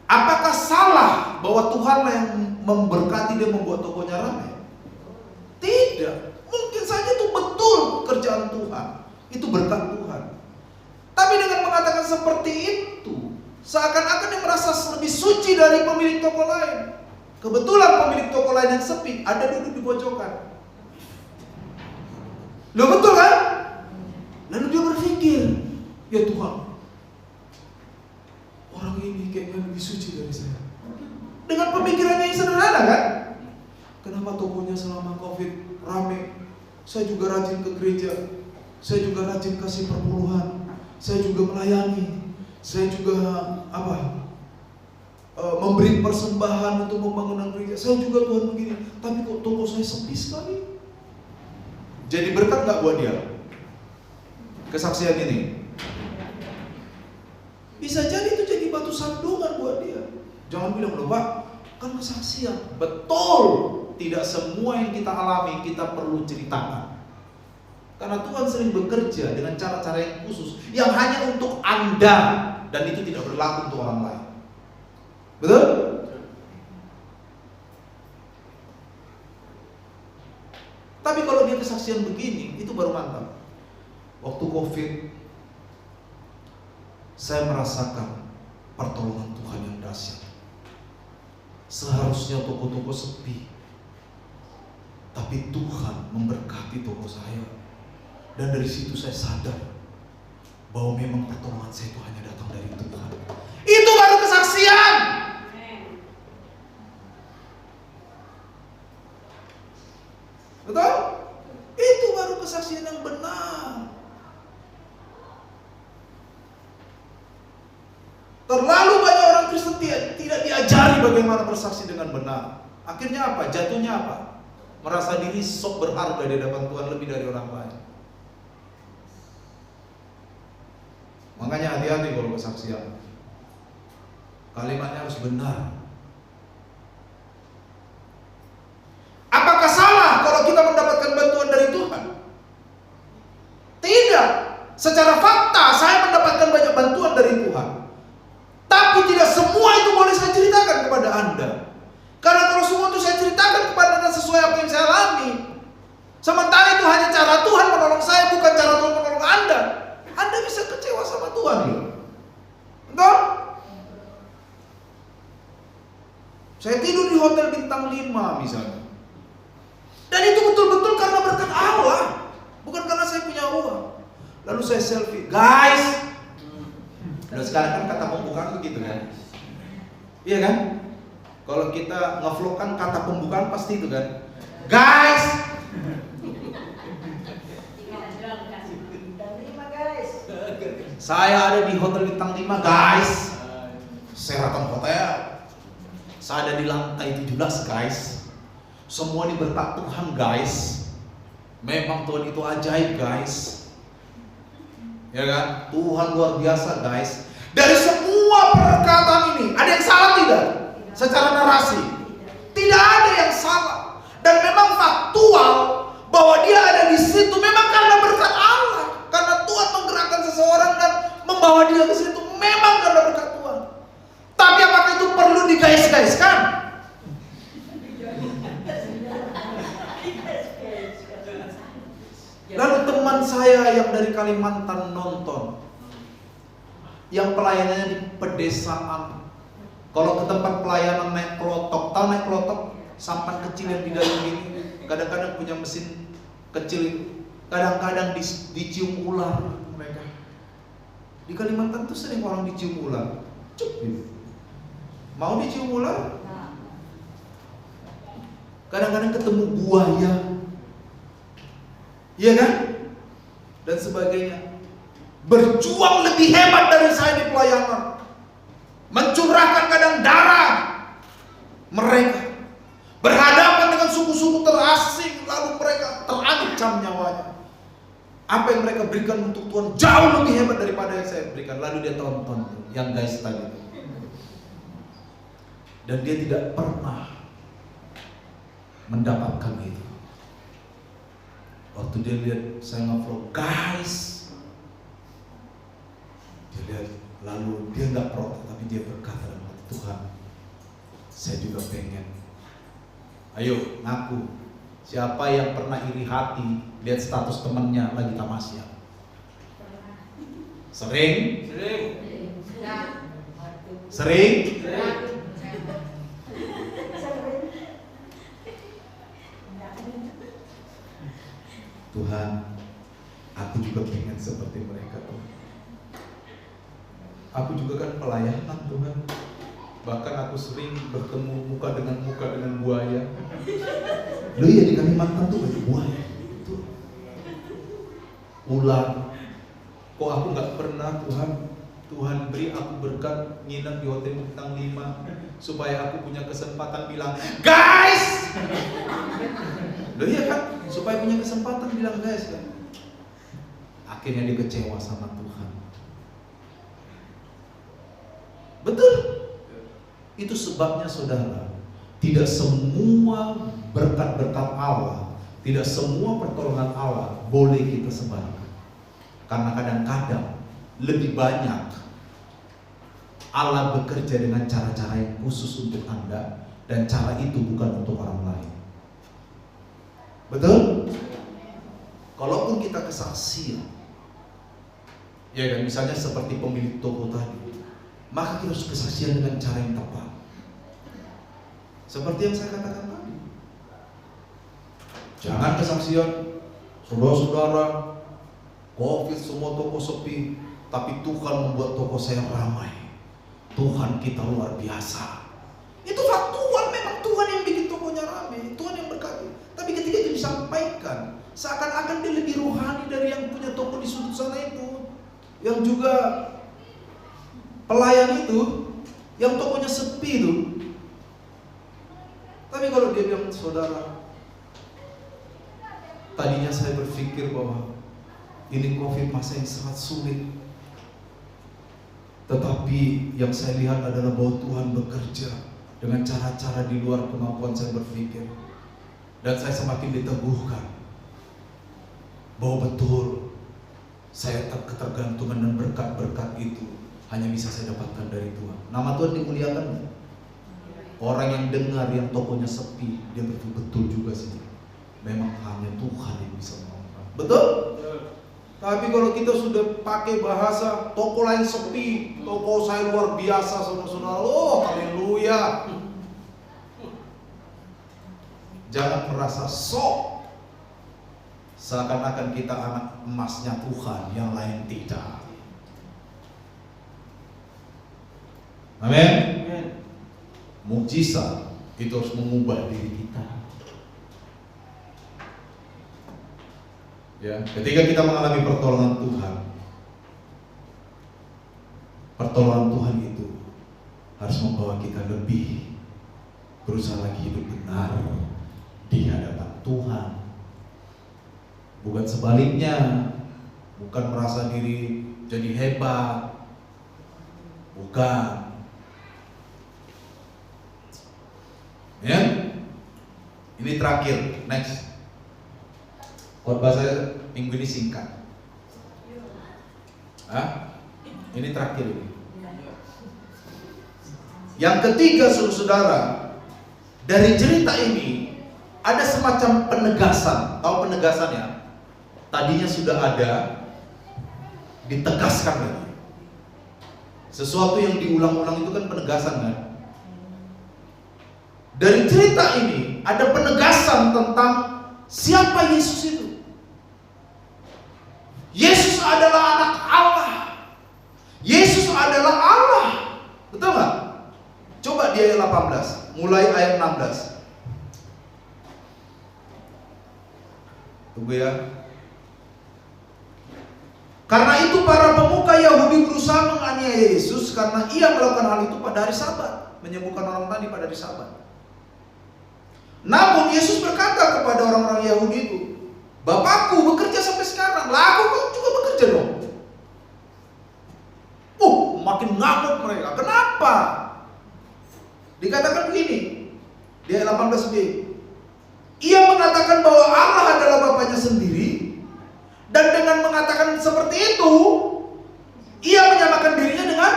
Apakah salah bahwa Tuhanlah yang memberkati dia membuat tokonya ramai? Tidak. Mungkin saja itu betul pekerjaan Tuhan, itu berkat Tuhan. Tapi dengan mengatakan seperti itu, seakan-akan dia merasa lebih suci dari pemilik toko lain. Kebetulan pemilik toko lain yang sepi ada duduk di pojokan. Loh, betul kan? Lalu dia berpikir, ya Tuhan, orang ini kayaknya lebih suci dari saya. Dengan pemikirannya yang sederhana kan? Kenapa tokonya selama COVID rame? Saya juga rajin ke gereja, saya juga rajin kasih perpuluhan, saya juga melayani, saya juga memberi persembahan untuk pembangunan gereja. Saya juga Tuhan begini, tapi kok toko saya sepi sekali. Jadi berkat gak buat dia kesaksian ini? Bisa jadi itu jadi batu sandungan buat dia. Jangan bilang, loh Pak, kan kesaksian. Betul, tidak semua yang kita alami kita perlu ceritakan. Karena Tuhan sering bekerja dengan cara-cara yang khusus, yang hanya untuk Anda, dan itu tidak berlaku untuk orang lain. Betul? Tapi kalau dia kesaksian begini, itu baru mantap. Waktu COVID, saya merasakan pertolongan Tuhan yang dahsyat. Seharusnya toko-toko sepi, tapi Tuhan memberkati toko saya. Dan dari situ saya sadar bahwa memang pertolongan saya itu hanya datang dari Tuhan. Itu baru kesaksian. Betul? Itu baru kesaksian yang benar. Terlalu banyak orang Kristen tidak diajari bagaimana bersaksi dengan benar. Akhirnya apa? Jatuhnya apa? Merasa diri sok berharga di hadapan Tuhan lebih dari orang lain. Makanya hati-hati kalau kesaksian. Kalimatnya harus benar. Apakah salah kalau kita mendapatkan bantuan dari Tuhan? Tidak. Secara fakta saya mendapatkan banyak bantuan dari Tuhan. Tapi tidak semua itu boleh saya ceritakan kepada Anda. Karena kalau semua itu saya ceritakan kepada Anda sesuai apa yang saya alami, sementara itu hanya cara Tuhan menolong saya, bukan cara Tuhan menolong Anda, Anda bisa kecewa sama Tuhan. Betul? Saya tidur di hotel bintang 5 misalnya. Dan itu betul-betul karena berkat Allah, bukan karena saya punya uang. Lalu saya selfie, guys. Nah, sekarang kan kata pembukaan begitu kan? Iya kan? Kalau kita nge-vlog kan kata pembukaan pasti itu kan? Guys. Saya ada di hotel bintang 5 guys. Sheraton Hotel. Saya ada di lantai 17 guys. Semua ini berkat Tuhan guys. Memang Tuhan itu ajaib, guys. Ya kan? Tuhan luar biasa, guys. Dari semua perkataan ini, ada yang salah tidak? Secara narasi, tidak ada yang salah. Dan memang faktual bahwa dia ada di situ memang karena berkat Allah. Karena Tuhan menggerakkan seseorang dan membawa dia ke situ memang karena berkat Tuhan. Tapi apakah itu perlu digais-gaiskan? Lalu teman saya yang dari Kalimantan nonton, yang pelayanannya di pedesaan. Kalau ke tempat pelayanan naik klotok, tahu naik klotok? Sampan kecil yang di dalam ini, kadang-kadang punya mesin kecil itu. Kadang-kadang dicium ular mereka. Di Kalimantan tuh sering orang dicium ular. Cuk gitu. Mau dicium ular? Kadang-kadang ketemu buaya. Iya kan? Dan sebagainya. Berjuang lebih hebat dari saya di pelayanan. Mencurahkan kadang darah mereka. Berhadapan dengan suku-suku terasing, lalu mereka terancam nyawanya. Apa yang mereka berikan untuk Tuhan jauh lebih hebat daripada yang saya berikan. Lalu dia tonton yang guys tadi. Dan dia tidak pernah mendapatkan itu. Waktu dia lihat saya nge-vlog, guys, dia lihat, lalu dia nggak protes, tapi dia berkata dalam hati, Tuhan, saya juga pengen. Ayo ngaku, siapa yang pernah iri hati lihat status temannya lagi tamasya? Sering? Sering? Tuhan, aku juga pengen seperti mereka, Tuhan. Aku juga kan pelayanan, Tuhan. Bahkan aku sering bertemu muka dengan buaya. Loh iya, di Kalimantan tuh banyak buaya. Tuh. Ular. Kok aku nggak pernah, Tuhan? Tuhan beri aku berkat nginep di hotel bintang 5 supaya aku punya kesempatan bilang, guys. Loh iya kan? Supaya punya kesempatan bilang guys kan. Akhirnya dia kecewa sama Tuhan. Betul. Itu sebabnya saudara, tidak semua berkat-berkat Allah, tidak semua pertolongan Allah boleh kita sebarkan. Karena kadang-kadang lebih banyak Allah bekerja dengan cara-cara yang khusus untuk Anda, dan cara itu bukan untuk orang lain. Betul? Kalaupun kita kesaksian, ya kan, misalnya seperti pemilik toko tadi, maka kita harus kesaksian dengan cara yang tepat. Seperti yang saya katakan tadi, jangan kesaksian saudara-saudara, Covid semua toko sepi, tapi Tuhan membuat toko saya ramai. Tuhan kita luar biasa. Itu faktual, memang Tuhan yang bikin tokonya ramai, Tuhan yang berkati. Tapi ketika itu disampaikan, seakan-akan dia lebih rohani dari yang punya toko di sudut sana itu, yang juga pelayan itu, yang tokonya sepi itu. Tapi kalau dia bilang, saudara, tadinya saya berpikir bahwa ini Covid masa yang sangat sulit, tetapi yang saya lihat adalah bahwa Tuhan bekerja dengan cara-cara di luar kemampuan saya berpikir. Dan saya semakin diteguhkan bahwa betul saya ketergantungan dan berkat-berkat itu hanya bisa saya dapatkan dari Tuhan. Nama Tuhan dimuliakan. Orang yang dengar yang tokonya sepi, dia betul-betul juga sih, memang hanya Tuhan yang bisa melakukan. Betul? Tapi kalau kita sudah pakai bahasa toko lain sepi, toko saya luar biasa, saudara-saudara, oh haleluya. Jangan merasa sok, seakan-akan kita anak emasnya Tuhan, yang lain tidak. Amin. Mukjizat itu harus mengubah diri kita. Ya, ketika kita mengalami pertolongan Tuhan, pertolongan Tuhan itu harus membawa kita lebih berusaha lagi hidup benar di hadapan Tuhan. Bukan sebaliknya, bukan merasa diri jadi hebat, bukan. Ya, ini terakhir, next. Khotbah saya minggu ini singkat. Ini terakhir ini. Yang ketiga, saudara, dari cerita ini ada semacam penegasan. Tahu penegasannya? Tadinya sudah ada, ditegaskan lagi. Sesuatu yang diulang-ulang itu kan penegasan kan? Dari cerita ini ada penegasan tentang siapa Yesus itu. Yesus adalah anak Allah. Yesus adalah Allah. Betul nggak? Coba di ayat 18, mulai ayat 16. Tunggu ya. Karena itu para pemuka Yahudi berusaha menganiaya Yesus karena ia melakukan hal itu pada hari Sabat, menyembuhkan orang tadi pada hari Sabat. Namun Yesus berkata kepada orang-orang Yahudi itu, Bapakku bekerja sampai sekarang, lah aku juga bekerja dong. Makin ngamuk mereka. Kenapa? Dikatakan begini di ayat 18b. Ia mengatakan bahwa Allah adalah Bapaknya sendiri, dan dengan mengatakan seperti itu, ia menyamakan dirinya dengan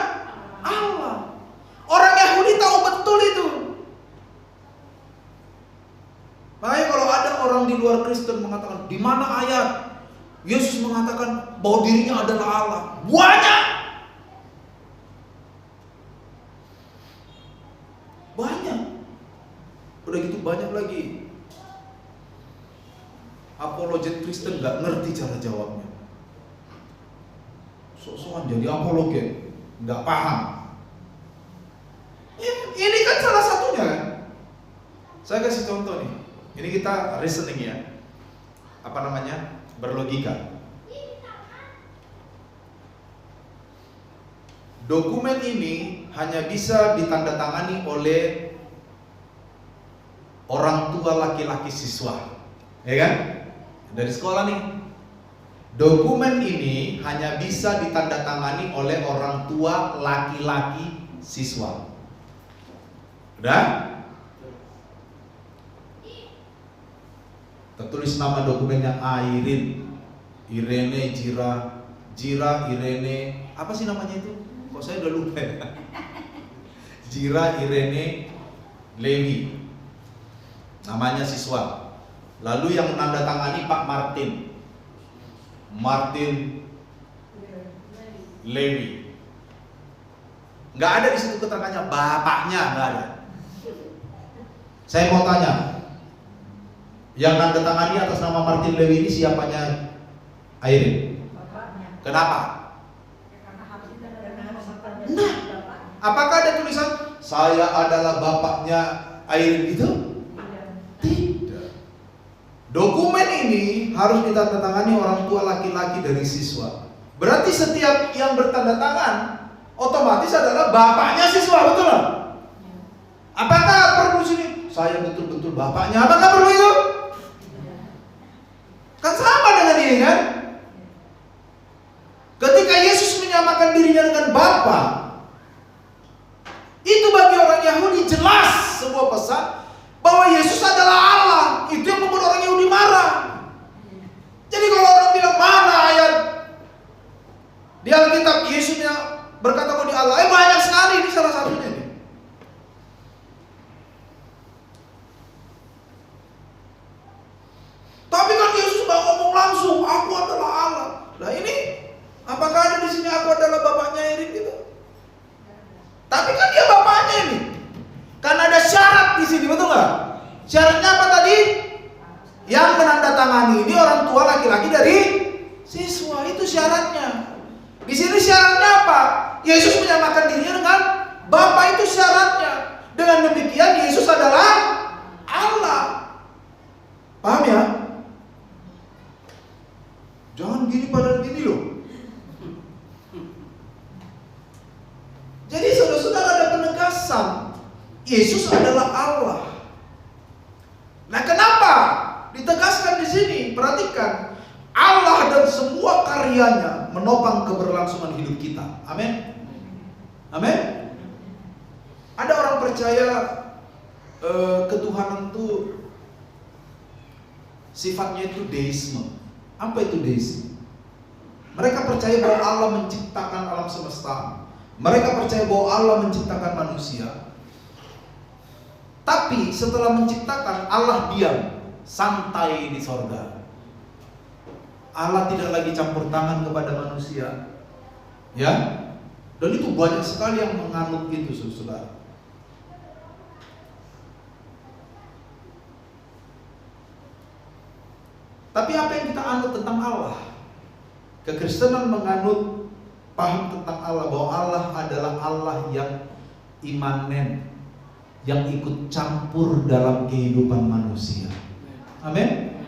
Allah. Orang Yahudi tahu betul itu. Makanya kalau ada orang di luar Kristen mengatakan, di mana ayat Yesus mengatakan bahwa dirinya adalah Allah? Banyak. Udah gitu banyak lagi apologet Kristen nggak ngerti cara jawabnya. Sok-sokan jadi apologet, nggak paham. Ini kan salah satunya kan. Saya kasih contoh nih. Ini kita reasoning ya. Berlogika. Dokumen ini hanya bisa ditandatangani oleh orang tua laki-laki siswa, ya kan? Dari sekolah nih. Dokumen ini hanya bisa ditandatangani oleh orang tua laki-laki siswa. Udah? Tertulis nama dokumennya Irene, Jira, Irene. Apa sih namanya itu? Kok saya udah lupa ya? Jira, Irene, Lewi. Namanya siswa. Lalu yang menandatangani Pak Martin Lewi. Nggak ada di situ keterangannya bapaknya, nggak ada. Saya mau tanya, yang menandatangani atas nama Martin Lewi ini siapanya Airin? Kenapa? Nah, apakah ada tulisan saya adalah bapaknya Airin itu? Tidak. Dokumen ini harus ditandatangani orang tua laki-laki dari siswa. Berarti setiap yang bertanda tangan otomatis adalah bapaknya siswa, betul nggak? Apakah perlu sini? Saya betul-betul bapaknya. Apakah perlu itu? Kan sama dengan ini kan? Ketika Yesus menyamakan dirinya dengan Bapa, itu bagi orang Yahudi jelas sebuah pesan bahwa Yesus adalah Allah. Itu yang membuat orang Yahudi marah. Jadi kalau orang bilang mana ayat di Alkitab Yesus yang berkata bahwa dia Allah, banyak sekali, ini salah satunya nih. Tapi kan Yesus nggak ngomong langsung, aku adalah Allah. Nah ini, apakah ada di sini aku adalah bapaknya Erik gitu? Tapi kan dia bapaknya ini. Karena ada syarat di sini, betul nggak? Syaratnya apa tadi? Yang menandatangani ini orang tua laki-laki dari siswa, itu syaratnya. Di sini syaratnya apa? Yesus menyamakan dirinya dengan Bapa, itu syaratnya. Dengan demikian Yesus adalah Allah. Paham ya? Jangan gini padahal gini loh. Jadi saudara-saudara ada penegasan Yesus adalah Allah. Nah, kenapa ditegaskan di sini? Perhatikan, dan semua karyanya menopang keberlangsungan hidup kita. Amin. Amin. Ada orang percaya ketuhanan itu sifatnya itu deisme. Apa itu deisme? Mereka percaya bahwa Allah menciptakan alam semesta. Mereka percaya bahwa Allah menciptakan manusia. Tapi setelah menciptakan, Allah diam, santai di sorga. Allah tidak lagi campur tangan kepada manusia. Ya. Dan itu banyak sekali yang menganut itu, saudara. Tapi apa yang kita anut tentang Allah? Kekristenan menganut paham tentang Allah, bahwa Allah adalah Allah yang imanen, yang ikut campur dalam kehidupan manusia. Amin.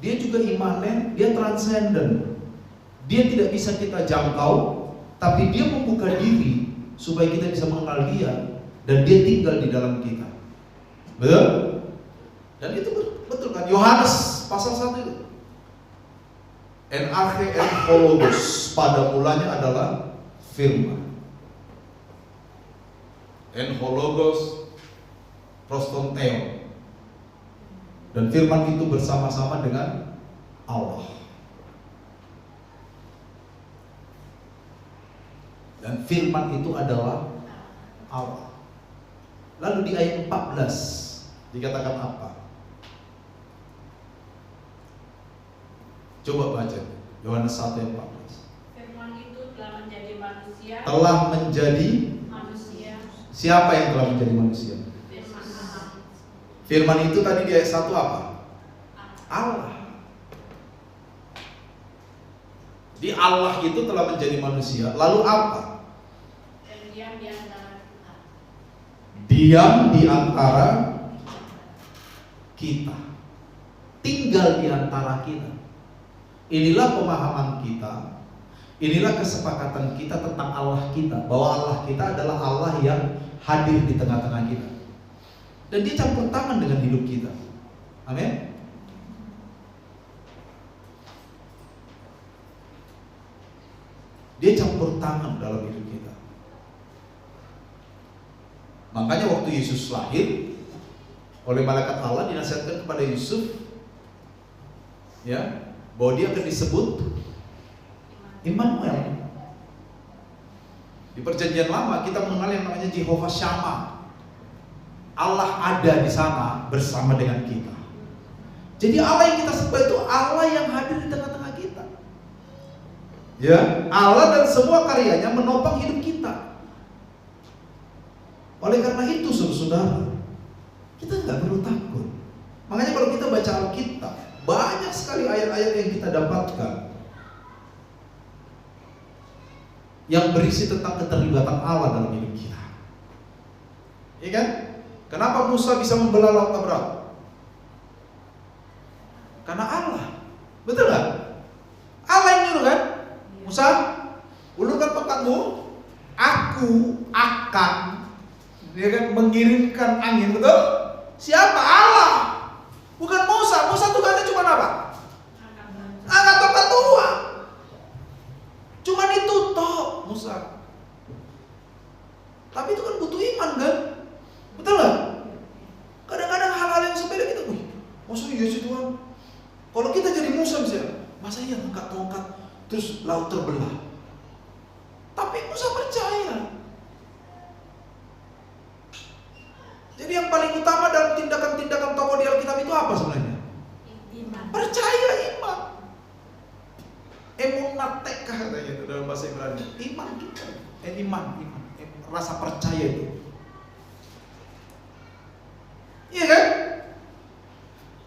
Dia juga imanen, dia transenden. Dia tidak bisa kita jangkau, tapi dia membuka diri supaya kita bisa mengenal dia, dan dia tinggal di dalam kita. Betul? Dan itu betul kan? Yohanes pasal 1 itu. En arche en hologos, pada mulanya adalah firman. En hologos proston theo. Dan firman itu bersama-sama dengan Allah. Dan firman itu adalah Allah. Lalu di ayat 14 dikatakan apa? Coba baca Yohanes 1 ayat 14. Firman itu telah menjadi manusia. Telah menjadi Manusia. Siapa yang telah menjadi manusia? Firman. Firman itu tadi di ayat 1 apa? Allah. Di Allah itu telah menjadi manusia. Lalu apa? Dan diam di antara kita. Diam di antara kita. Tinggal di antara kita. Inilah pemahaman kita. Inilah kesepakatan kita tentang Allah kita, bahwa Allah kita adalah Allah yang hadir di tengah-tengah kita. Dan dia campur tangan dengan hidup kita. Amin. Dia campur tangan dalam hidup kita. Makanya waktu Yesus lahir, oleh malaikat Allah dinasihatkan kepada Yusuf, ya, bahwa dia akan disebut Immanuel. Di perjanjian lama kita mengenal yang namanya Jehovah Shammah. Allah ada di sana bersama dengan kita. Jadi Allah yang kita sembah itu Allah yang hadir di tengah-tengah kita. Ya, Allah dan semua karyanya menopang hidup kita. Oleh karena itu, saudara, kita nggak perlu takut. Makanya kalau kita baca Alkitab, banyak sekali ayat-ayat yang kita dapatkan yang berisi tentang keterlibatan Allah dalam hidup kita. Iya kan? Kenapa Musa bisa membelah laut Abraham? Karena Allah. Betul nggak? Allah yang nyuruh kan? Musa, ulurkan tongkatmu, aku akan, dia kan, mengirimkan angin, betul? Siapa? Allah. Bukan Musa. Musa tugasnya cuma apa? Angkat tongkat tua. Cuman itu toh Musa. Tapi itu kan butuh iman kan? Betul nggak? Kadang-kadang hal-hal yang sepele kita, maksudnya iya sih Tuhan. Kalau kita jadi Musa misalnya, masa iya angkat tongkat terus laut terbelah? Tapi Musa percaya. Jadi yang paling utama dalam tindakan-tindakan tokoh di Alkitab itu apa sebenarnya? Iman. Percaya, iman. Emunatek katanya itu dalam bahasa Ibrani. Iman kita. Iman. Rasa percaya itu. Iya kan?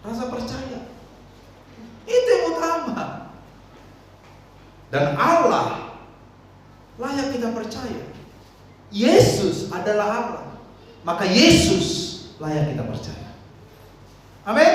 Rasa percaya. Itu yang utama. Dan Allah layak kita percaya. Yesus adalah Allah. Maka Yesus layak kita percaya. Amin.